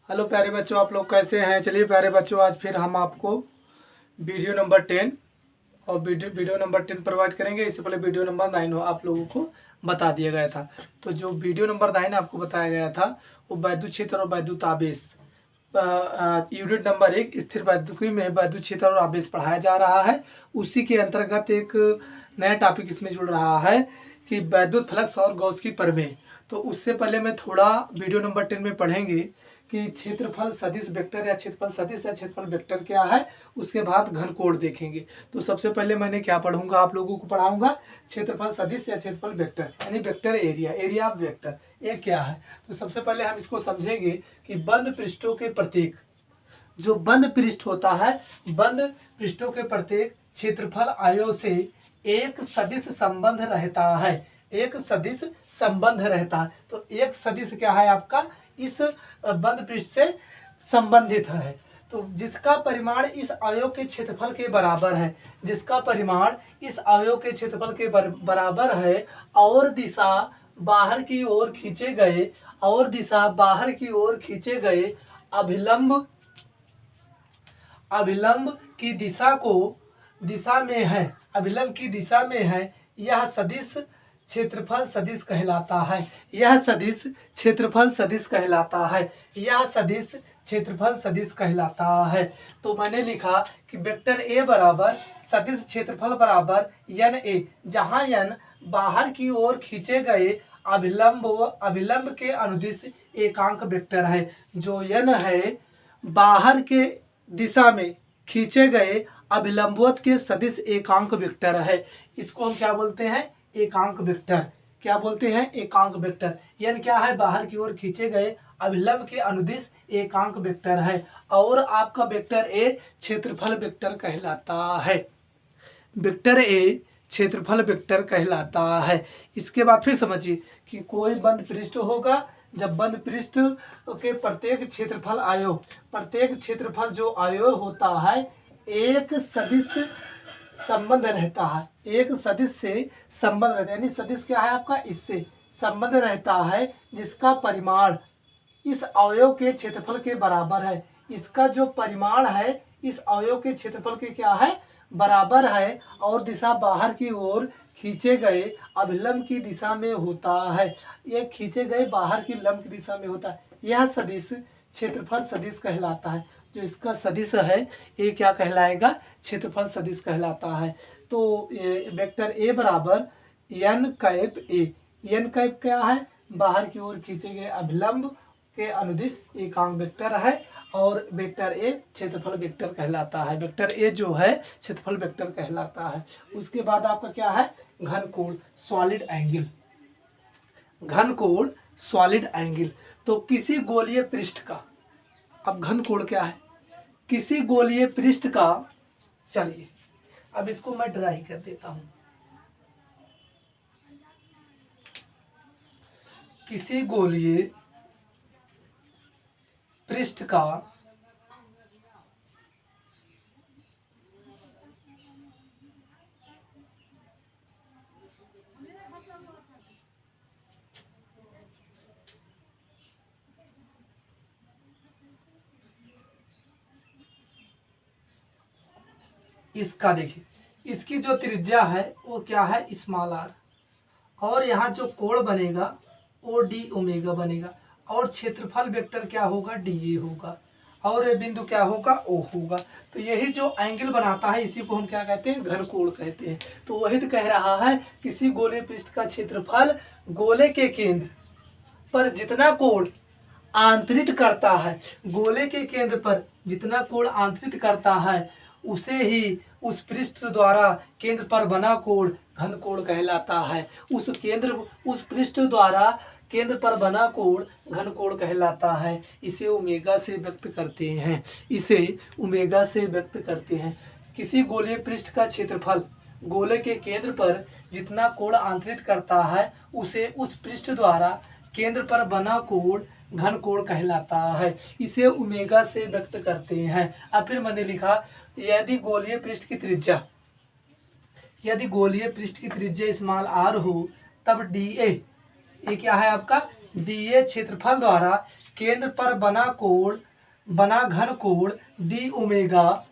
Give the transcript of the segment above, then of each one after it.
Hello प्यारे बच्चों, आप लोग कैसे हैं। चलिए प्यारे बच्चों, आज फिर हम आपको वीडियो नंबर 10 और वीडियो नंबर 10 प्रोवाइड करेंगे। इससे पहले वीडियो नंबर 9 हो आप लोगों को बता दिया गया था। तो जो वीडियो नंबर 9 आपको बताया गया था वो वैद्युत क्षेत्र और वैद्युत आवेश यूनिट नंबर 1 स्थिर वैद्युतिकी में वैद्युत क्षेत्र और आवेश पढ़ाया जा रहा है। उसी के अंतर्गत एक नया टॉपिक इसमें जुड़ रहा है कि वैद्युत फ्लक्स और गॉस की प्रमेय। तो उससे पहले मैं थोड़ा वीडियो नंबर 10 में पढ़ेंगे कि क्षेत्रफल सदिश वेक्टर या क्षेत्रफल सदिश या क्षेत्रफल वेक्टर क्या है। उसके बाद घनकोण देखेंगे। तो सबसे पहले मैंने क्या पढ़ूंगा, आप लोगों को पढ़ाऊंगा क्षेत्रफल सदिश या क्षेत्रफल वेक्टर यानी वेक्टर एरिया ऑफ वेक्टर ये क्या है। तो सबसे पहले हम इसको समझेंगे कि बंद पृष्ठों के प्रत्येक जो बंद पृष्ठ होता है, बंद पृष्ठों के प्रत्येक क्षेत्रफल आयो से एक सदिश संबंध रहता है। एक सदिश संबंध रहता है। तो एक सदिश क्या है आपका, इस बंद पृष्ठ से संबंधित है। तो जिसका परिमाण इस अवयव के क्षेत्रफल के बराबर है, जिसका परिमाण इस अवयव के क्षेत्रफल के बराबर है और दिशा बाहर की ओर खींचे गए और दिशा बाहर की ओर खींचे गए अभिलंब की दिशा में है, अभिलंब की दिशा में है, यह सदिश क्षेत्रफल सदिश कहलाता है। यह सदिश क्षेत्रफल सदिश कहलाता है। यह सदिश क्षेत्रफल सदिश कहलाता है। तो मैंने लिखा कि वेक्टर ए बराबर सदिश क्षेत्रफल बराबर यन ए, जहाँ यन बाहर की ओर खींचे गए अभिलंब के अनुदिश एकांक वेक्टर है। जो यन है बाहर के दिशा में खींचे गए अभिलंबवत के सदिश एकांक वेक्टर है। इसको हम क्या बोलते हैं, एकांक वेक्टर। क्या बोलते हैं, एकांक वेक्टर। यानी क्या है, बाहर की ओर खींचे गए अभिलंब के अनुदिश एकांक वेक्टर है। और आपका वेक्टर ए क्षेत्रफल वेक्टर कहलाता है। वेक्टर ए क्षेत्रफल वेक्टर कहलाता है। इसके बाद फिर समझिए कि कोई बंद पृष्ठ होगा, जब बंद पृष्ठ के प्रत्येक क्षेत्रफल आयो, प्रत्येक क्षेत्रफल जो आयो होता है एक सदिश संबंध रहता है। एक सदिश से संबंध रहता है। यानी सदिश क्या है आपका, इससे संबंध रहता है जिसका परिमाण इस अवयव के क्षेत्रफल के बराबर है। इसका जो परिमाण है इस अवयव के क्षेत्रफल के क्या है, बराबर है और दिशा बाहर की ओर खींचे गए अभिलंब की दिशा में होता है। ये खींचे गए बाहर की लंब की दिशा में होता है। यह सदिश क्षेत्रफल सदिश कहलाता है। जो इसका सदिश है ये क्या कहलाएगा, क्षेत्रफल सदिश कहलाता है। तो वेक्टर ए बराबर यन कैप ए। यन कैप क्या है, बाहर की ओर खींचे गए अभिलंब के अनुदिश एकांक वेक्टर है और वेक्टर ए क्षेत्रफल वेक्टर कहलाता है। वेक्टर ए जो है क्षेत्रफल वेक्टर कहलाता है। उसके बाद आपका क्या है, घनकोण सॉलिड एंगल। घनकोण सॉलिड एंगल। तो किसी गोलीय पृष्ठ का, अब घनकोण क्या है, किसी गोलीय पृष्ठ का, चलिए अब इसको मैं ड्राई कर देता हूं। किसी गोलीय पृष्ठ का इसका देखिए, इसकी जो त्रिज्या है वो क्या है, स्मॉल आर, और यहाँ जो कोण बनेगा वो डी ओमेगा बनेगा और क्षेत्रफल वेक्टर क्या होगा, डी ए होगा और ये बिंदु क्या होगा, ओ होगा। तो यही जो एंगल बनाता है इसी को हम क्या कहते हैं, घनकोण कहते हैं। तो वही तो कह रहा है किसी गोले पृष्ठ का क्षेत्रफल गोले के केंद्र पर जितना कोण आंतरित करता है, गोले के केंद्र पर जितना कोण आंतरित करता है उसे ही उस पृष्ठ द्वारा केंद्र पर बना कोण घनकोण कहलाता है। उस पृष्ठ द्वारा केंद्र पर बना कोण घनकोण कहलाता है। इसे ओमेगा से व्यक्त करते हैं। इसे ओमेगा से व्यक्त करते हैं। किसी गोलीय पृष्ठ का क्षेत्रफल गोले के केंद्र पर जितना कोण आंतरित करता है उसे उस पृष्ठ द्वारा केंद्र पर बना कोण घनकोण कहलाता है। इसे ओमेगा से व्यक्त करते हैं। अब फिर मैंने लिखा यदि गोलीय पृष्ठ की त्रिज्या स्मॉल आर हो तब डी ए, ये क्या है आपका, दिए क्षेत्रफल द्वारा केंद्र पर बना घन कोण डी ओमेगा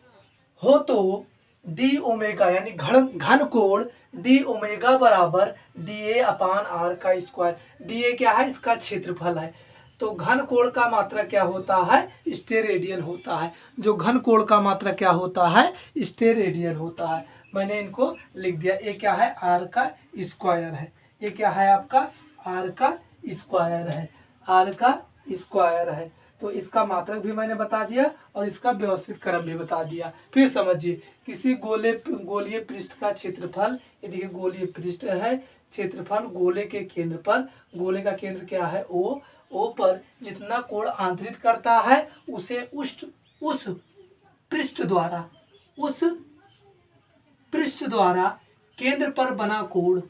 हो तो डी ओमेगा यानी घन कोण डी ओमेगा बराबर डी ए अपान आर का स्क्वायर। डी ए क्या है? इसका क्षेत्रफल है। तो घन कोण का मात्रा क्या होता है? स्टेरेडियन होता है। जो घन कोण का मात्रा क्या होता है? स्टेरेडियन होता है। मैंने इनको लिख दिया। ये क्या है? आर का स्क्वायर है। ये क्या है आपका? आर का स्क्वायर है। आर का स्क्वायर है। तो इसका मात्रक भी मैंने बता दिया और इसका व्यवस्थित क्रम भी बता दिया। फिर समझिए, किसी गोलीय पृष्ठ का क्षेत्रफल, ये देखिए गोलीय पृष्ठ है, क्षेत्रफल गोले के केंद्र पर, गोले का केंद्र क्या है? ओ पर जितना कोण आंतरित करता है उसे उस पृष्ठ द्वारा केंद्र पर बना कोण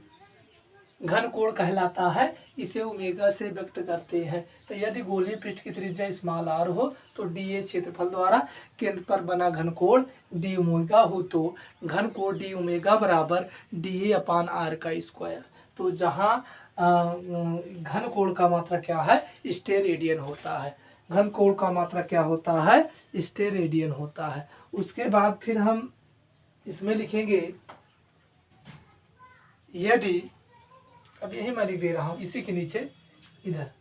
घन कोण कहलाता है। इसे ओमेगा से व्यक्त करते हैं। तो यदि गोलीय पृष्ठ की त्रिज्या स्मॉल आर हो तो डी ए क्षेत्रफल द्वारा केंद्र पर बना घन कोण डी ओमेगा हो तो घन कोण डी ओमेगा बराबर डी ए अपान आर का स्क्वायर। तो जहाँ घन कोण का मात्रा क्या है? स्टेरेडियन होता है। घन कोण का मात्रा क्या होता है? स्टेरेडियन होता है। उसके बाद फिर हम इसमें लिखेंगे, यदि, अब यही मैं लिख दे रहा हूं इसी के नीचे इधर,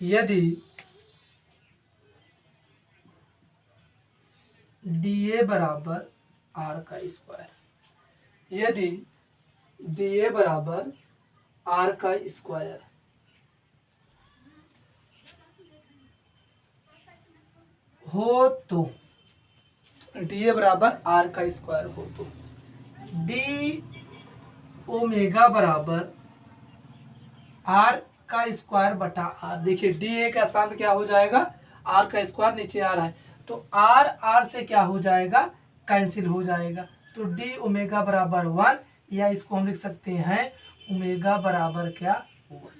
यदि डी ए बराबर आर का स्क्वायर, यदि डी ए बराबर आर का स्क्वायर हो तो, डी ए बराबर आर का स्क्वायर हो तो डी ओमेगा बराबर आर का स्क्वायर बटा आर। देखिए डी ए का स्थान क्या हो जाएगा? आर का स्क्वायर, नीचे आ रहा है तो आर से क्या हो जाएगा? कैंसिल हो जाएगा। तो डी ओमेगा बराबर 1, या इसको हम लिख सकते हैं ओमेगा बराबर क्या? 1,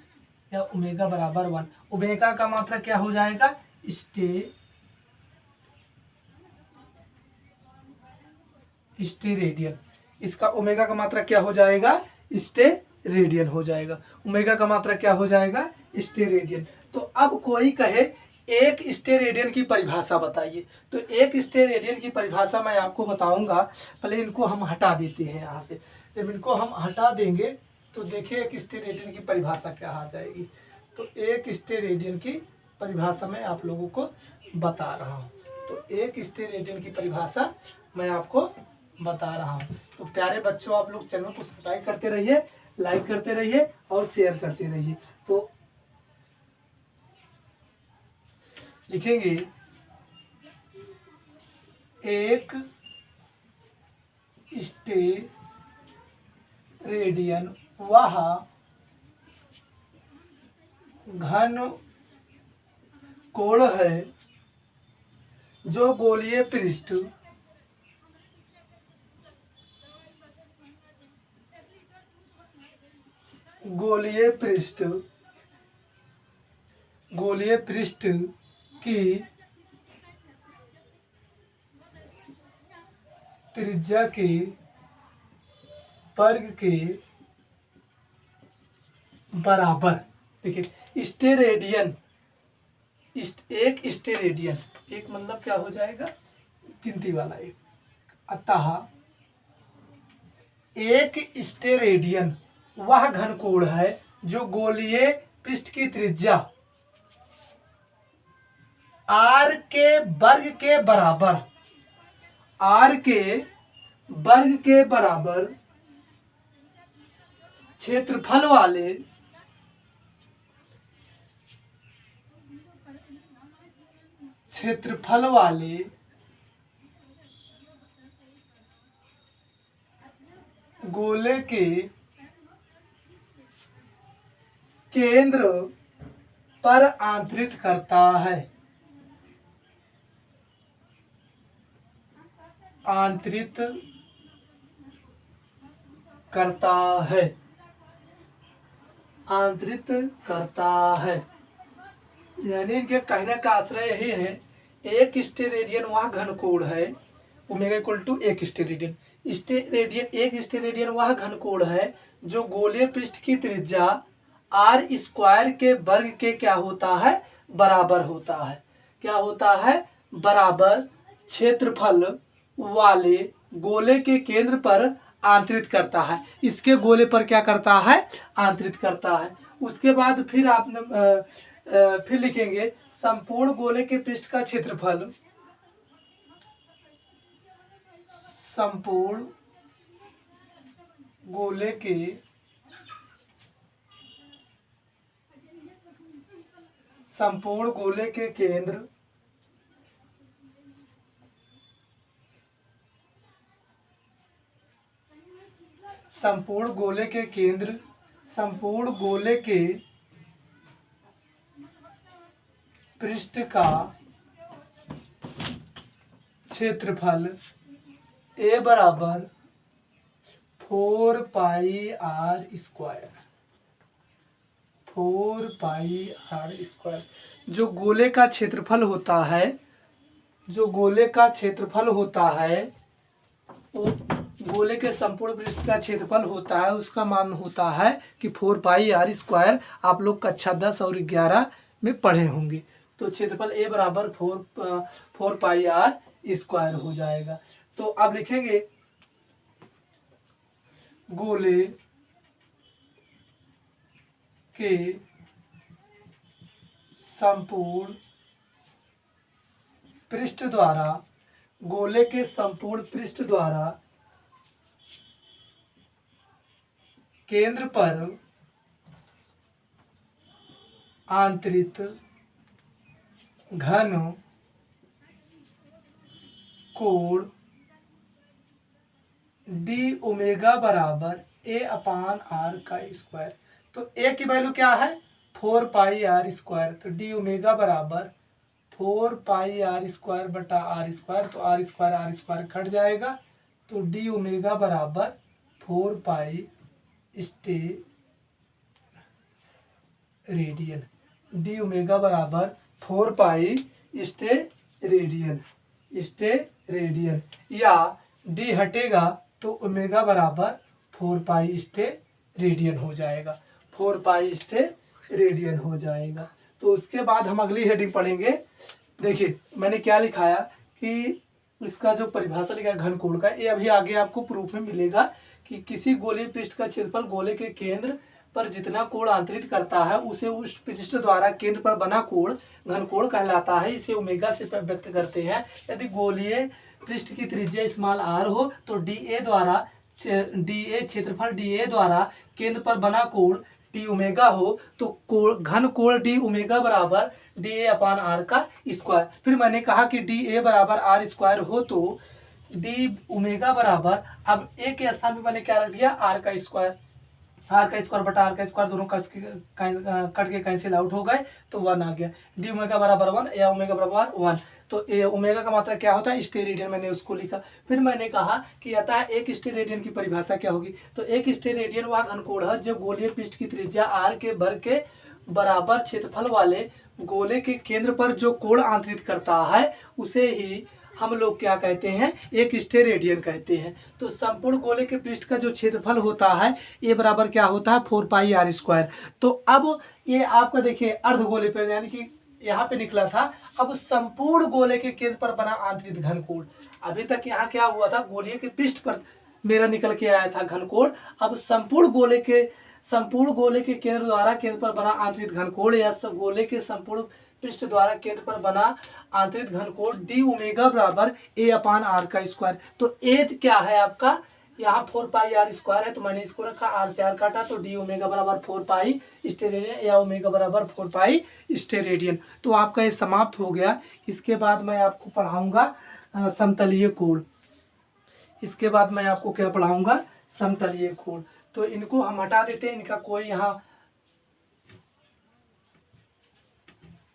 या ओमेगा बराबर 1। ओमेगा का मात्रा क्या हो जाएगा? स्टेरेडियन। इसका ओमेगा का मात्रा क्या हो जाएगा? स्टेरेडियन हो जाएगा। ओमेगा का मात्रा क्या हो जाएगा? स्टेरेडियन। तो अब कोई कहे एक स्टेरेडियन की परिभाषा बताइए, तो एक स्टेरेडियन की परिभाषा मैं आपको बताऊंगा। पहले इनको हम हटा देते हैं यहाँ से। जब इनको हम हटा देंगे तो देखिए एक स्टेरेडियन की परिभाषा क्या आ जाएगी। तो एक स्टेरेडियन की परिभाषा मैं आप लोगों को बता रहा हूँ। तो एक स्टेरेडियन की परिभाषा मैं आपको बता रहा हूँ। तो प्यारे बच्चों, आप लोग चैनल को सब्सक्राइब करते रहिए, लाइक करते रहिए और शेयर करते रहिए। तो लिखेंगे, एक स्टेरेडियन वह घन कोण है जो गोलीय पृष्ठ की त्रिज्या के वर्ग के बराबर। देखिए स्टेरेडियन, एक स्टेरेडियन, एक मतलब क्या हो जाएगा? गिनती वाला एक। अतः एक स्टेरेडियन वह घन कोण है जो गोलीय पृष्ठ की त्रिज्या आर के वर्ग के बराबर, आर के वर्ग के बराबर क्षेत्रफल वाले गोले के केंद्र पर आंतरित करता है, आंतरित करता है, आंतरित करता है। यानी इनके कहने का आश्रय यही है, एक स्टेरेडियन वह घन कोण है, ओमेगा इक्वल टू एक स्टेरेडियन। एक स्टेरेडियन वह घन कोण है जो गोलीय पृष्ठ की त्रिज्या आर स्क्वायर के वर्ग के क्या होता है, बराबर होता है। क्या होता है, बराबर क्षेत्रफल वाले गोले के केंद्र पर आंतरित करता है। इसके गोले पर क्या करता है, आंतरित करता है। उसके बाद फिर आपने फिर लिखेंगे संपूर्ण गोले के पृष्ठ का क्षेत्रफल, संपूर्ण गोले के केंद्र संपूर्ण गोले के पृष्ठ का क्षेत्रफल ए बराबर 4 pi R square, 4 pi R square. जो गोले का क्षेत्रफल होता है, जो गोले का क्षेत्रफल होता है, वो गोले के संपूर्ण पृष्ठ का क्षेत्रफल होता है, उसका मान होता है कि 4 पाई आर स्क्वायर। आप लोग कक्षा 10 और 11 में पढ़े होंगे। तो क्षेत्रफल ए बराबर 4 पाई आर स्क्वायर हो जाएगा। तो अब लिखेंगे गोले के संपूर्ण पृष्ठ द्वारा, गोले के संपूर्ण पृष्ठ द्वारा केंद्र पर आंतरित घन कोण डी ओमेगा बराबर ए अपान आर का स्क्वायर। तो ए की वैल्यू क्या है, 4 पाई आर स्क्वायर। तो डी ओमेगा बराबर 4 पाई आर स्क्वायर बटा आर स्क्वायर। तो आर स्क्वायर कट जाएगा। तो डी ओमेगा बराबर 4 पाई स्टे रेडियन। डी ओमेगा बराबर 4 पाई स्टे रेडियन, या डी हटेगा तो ओमेगा बराबर 4 पाई स्टे रेडियन हो जाएगा, 4 पाई स्टे रेडियन हो जाएगा। तो उसके बाद हम अगली हेडिंग पढ़ेंगे। देखिए मैंने क्या लिखाया कि इसका जो परिभाषा लिखा है घनकोण का, ये अभी आगे आपको प्रूफ में मिलेगा कि किसी गोलीय पृष्ठ का क्षेत्रफल गोले के केंद्र पर जितना कोण आंतरित करता है उसे उस पृष्ठ द्वारा केंद्र पर बना कोण घनकोण कहलाता है। इसे ओमेगा से व्यक्त करते हैं। यदि गोलीय पृष्ठ की त्रिज्या स्मॉल आर हो तो क्षेत्रफल डी ए द्वारा केंद्र पर बना कोण डी ओमेगा हो तो घन कोण डी ओमेगा बराबर डी ए अपान आर का स्क्वायर। फिर मैंने कहा कि डी ए बराबर आर स्क्वायर हो तो डी ओमेगा बराबर, अब ए के स्थान पे मैंने क्या रख दिया, आर का स्क्वायर बटा आर का स्क्वायर, दोनों कट के कैंसिल आउट हो गए तो 1 आ गया। डी ओमेगा बराबर 1 या ओमेगा बराबर 1। तो ए ओमेगा का मात्रा क्या होता है, स्टेरेडियन, मैंने उसको लिखा। फिर मैंने कहा कि अतः एक स्टेरेडियन की परिभाषा क्या होगी। तो एक स्टेरेडियन वह घनकोण है जो गोलीय पृष्ठ की त्रिज्या आर के वर्ग के बराबर क्षेत्रफल वाले गोले के केंद्र पर जो कोण आंतरित करता है उसे ही हम लोग क्या कहते हैं, एक स्टेरेडियन कहते हैं। तो संपूर्ण गोले के पृष्ठ का जो क्षेत्रफल होता है ये बराबर क्या होता है, 4 पाई आर स्क्वायर। तो अब ये आपका देखिए अर्धगोले पर, यानी कि यहाँ पे निकला था। अब संपूर्ण गोले के केंद्र पर बना आंतरिक घनकोण, अभी तक यहाँ क्या हुआ था, गोलीय के पृष्ठ पर मेरा निकल के आया था घनकोण। अब संपूर्ण गोले के केंद्र द्वारा केंद्र पर बना आंतरिक घनकोण या गोले के संपूर्ण पृष्ठ द्वारा केंद्र पर बना आंतरिक घनकोण डी ओमेगा बराबर ए अपान आर का स्क्वायर। तो ए क्या है आपका, यहाँ 4 पाई आर स्क्वायर है तो मैंने इसको रखा, आर से आर काटा तो डी ओमेगा बराबर 4 पाई स्टेरेडियन या ओमेगा बराबर 4 पाई स्टेरेडियन। तो आपका ये समाप्त हो गया। इसके बाद मैं आपको पढ़ाऊंगा समतलीय कोण। इसके बाद मैं आपको क्या पढ़ाऊंगा, समतलीय कोण। तो इनको हम हटा देते हैं, इनका कोई यहाँ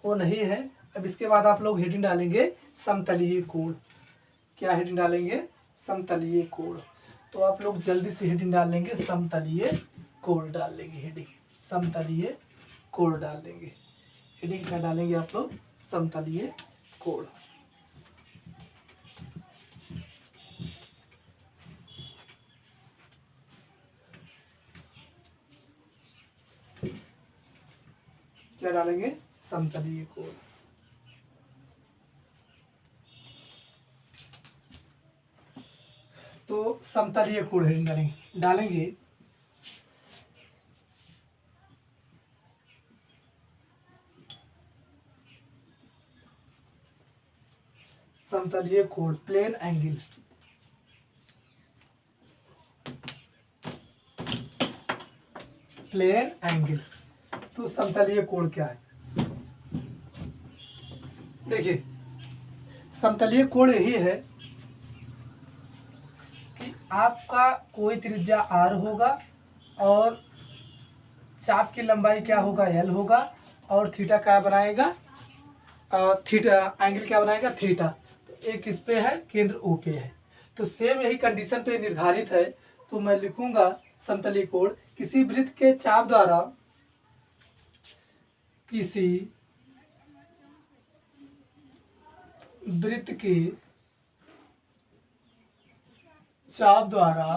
वो नहीं है। अब इसके बाद आप लोग हेडिंग डालेंगे समतलीय कोण। क्या हेडिंग डालेंगे, समतलीय कोण। तो आप लोग जल्दी से हेडिंग डाल लेंगे, समतलीय कोण डाल लेंगे, हेडिंग समतलीय कोण डाल लेंगे। हेडिंग क्या डालेंगे आप लोग, समतलीय कोण। क्या डालेंगे, समतलीय कोण। तो समतलीय कोण हेडिंग डालेंगे समतलीय कोण, प्लेन एंगल। Plane angle. तो समतलीय कोण क्या है, देखिए समतलीय कोण यही है कि आपका कोई त्रिज्या r होगा और चाप की लंबाई क्या होगा, l होगा, और थीटा क्या बनाएगा, थीटा एंगल क्या बनाएगा, थीटा। तो एक इस पे है, केंद्र O पे है। तो सेम यही कंडीशन पे निर्धारित है। तो मैं लिखूंगा समतलीय कोण किसी वृत्त के चाप द्वारा, किसी वृत्त के चाप द्वारा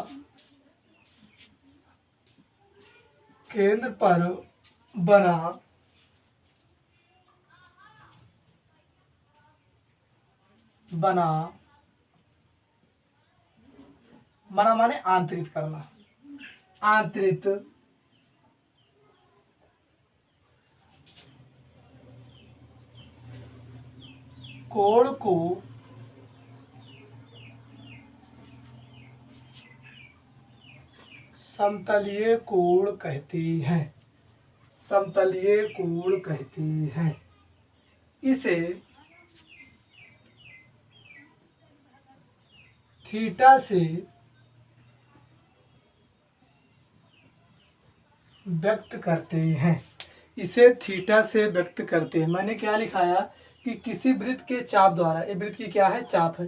केंद्र पर बना माने आंतरित करना, आंतरित कोण को समतलीय कोण कहते हैं, समतलीय कोण कहते हैं। इसे थीटा से व्यक्त करते हैं, इसे थीटा से व्यक्त करते हैं। मैंने क्या लिखाया कि किसी वृत्त के चाप द्वारा, ये वृत्त की क्या है, चाप है,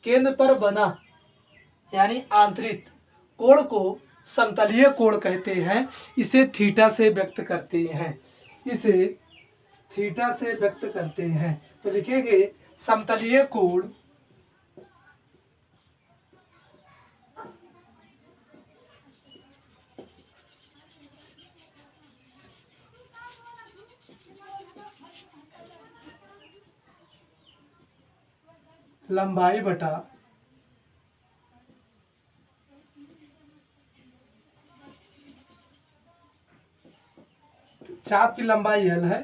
केंद्र पर बना यानी आंतरित कोण को समतलीय कोण कहते हैं, इसे थीटा से व्यक्त करते हैं, इसे थीटा से व्यक्त करते हैं। तो लिखेंगे समतलीय कोण लंबाई बटा चाप की लंबाई l है,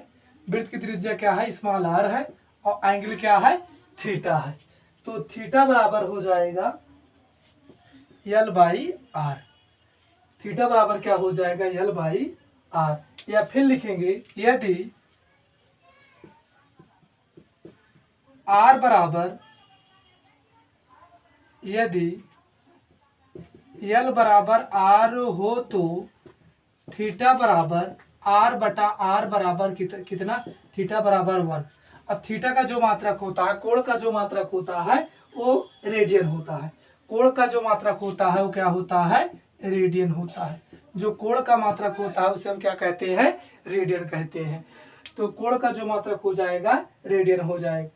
वृत्त की त्रिज्या क्या है, स्मॉल r है, और एंगल क्या है, थीटा है। तो थीटा बराबर हो जाएगा l बाई आर। थीटा बराबर क्या हो जाएगा, l बाई आर। या फिर लिखेंगे यदि r बराबर, यदि l बराबर r हो तो थीटा बराबर r बटा r बराबर कितना, थीटा बराबर 1। अब थीटा का जो मात्रक होता है, कोण का जो मात्रक होता है वो रेडियन होता है, कोण का जो मात्रक होता है वो क्या होता है, रेडियन होता है। जो कोण का मात्रक होता है उसे हम क्या कहते हैं, रेडियन कहते हैं। तो कोण का जो मात्रक हो जाएगा रेडियन हो जाएगा।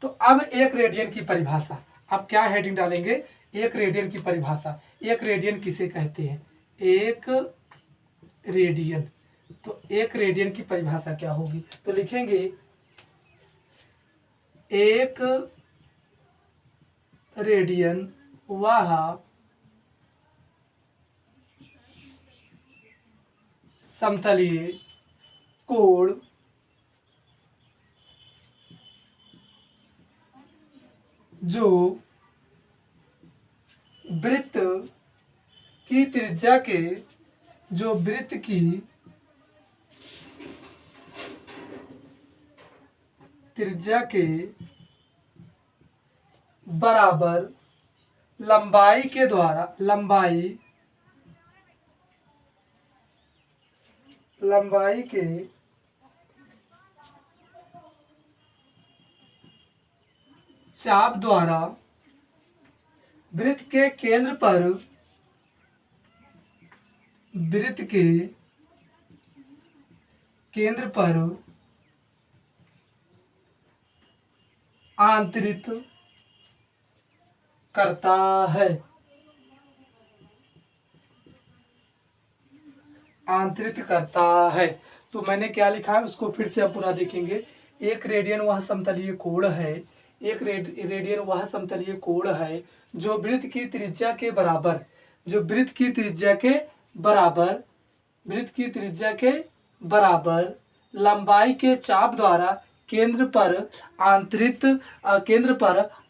तो अब एक रेडियन की परिभाषा, अब क्या हेडिंग डालेंगे, एक रेडियन की परिभाषा। एक रेडियन किसे कहते हैं, एक रेडियन। तो एक रेडियन की परिभाषा क्या होगी, तो लिखेंगे एक रेडियन वह समतलीय कोण जो वृत्त की त्रिज्या के, जो वृत्त की त्रिज्या के बराबर लंबाई के द्वारा, लंबाई के चाप द्वारा वृत्त के केंद्र पर, वृत्त के केंद्र पर आंतरित करता है, आंतरित करता है। तो मैंने क्या लिखा है उसको फिर से हम पुनः देखेंगे। एक रेडियन वह समतलीय कोण है, एक रेडियन वह समतलीय कोण है जो वृत्त की त्रिज्या के बराबर, जो वृत्त की त्रिज्या के बराबर, वृत्त की त्रिज्या के बराबर लंबाई के चाप द्वारा केंद्र पर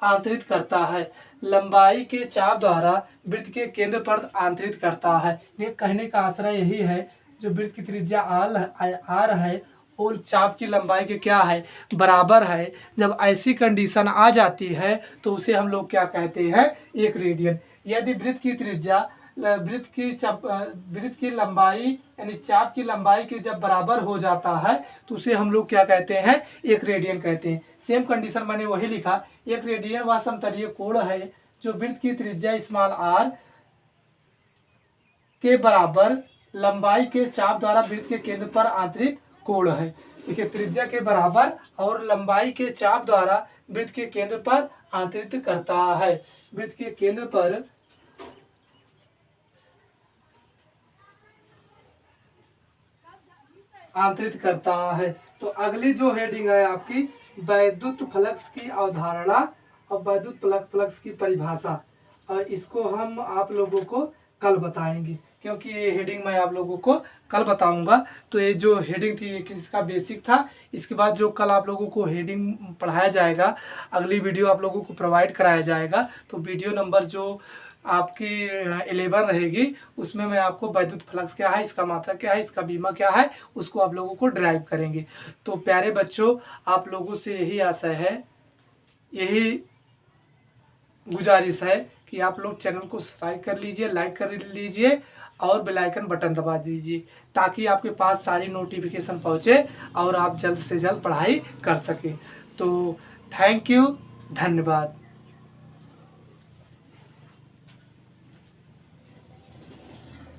आंतरित करता है। लंबाई के चाप द्वारा वृत्त के केंद्र पर आंतरित करता है। ये कहने का आशय यही है, जो वृत्त की त्रिज्या आर है और चाप की लंबाई के क्या है, बराबर है। जब ऐसी कंडीशन आ जाती है तो उसे हम लोग क्या कहते हैं, एक रेडियन। यदि वृत्त की त्रिज्या वृत्त की लंबाई यानी चाप की लंबाई के जब बराबर हो जाता है तो उसे हम लोग क्या कहते हैं, एक रेडियन कहते हैं। सेम कंडीशन मैंने वही लिखा, एक रेडियन वह समतलीय कोण है जो वृत्त की त्रिज्या स्मॉल आर के बराबर लंबाई के चाप द्वारा वृत्त के केंद्र पर आंतरित कोण है। देखिए, त्रिज्या के बराबर और लंबाई के चाप द्वारा वृत्त के केंद्र पर आंतरित करता है, वृत्त के केंद्र पर आंतरित करता है। तो अगली जो हेडिंग है आपकी, वैद्युत फ्लक्स की अवधारणा और वैद्युत फ्लक्स की परिभाषा। इसको हम आप लोगों को कल बताएंगे, क्योंकि ये हेडिंग मैं आप लोगों को कल बताऊंगा। तो ये जो हेडिंग थी ये किसका बेसिक था। इसके बाद जो कल आप लोगों को हेडिंग पढ़ाया जाएगा, अगली वीडियो आप लोगों को प्रोवाइड कराया जाएगा। तो वीडियो नंबर जो आपकी 11 रहेगी उसमें मैं आपको वैद्युत फ्लक्स क्या है, इसका मात्रा क्या है, इसका बीमा क्या है, उसको आप लोगों को ड्राइव करेंगे। तो प्यारे बच्चों, आप लोगों से यही आशा है, यही गुजारिश है कि आप लोग चैनल को सब्सक्राइब कर लीजिए, लाइक कर लीजिए और बेल आइकन बटन दबा दीजिए, ताकि आपके पास सारी नोटिफिकेशन पहुँचे और आप जल्द से जल्द पढ़ाई कर सकें। तो थैंक यू, धन्यवाद।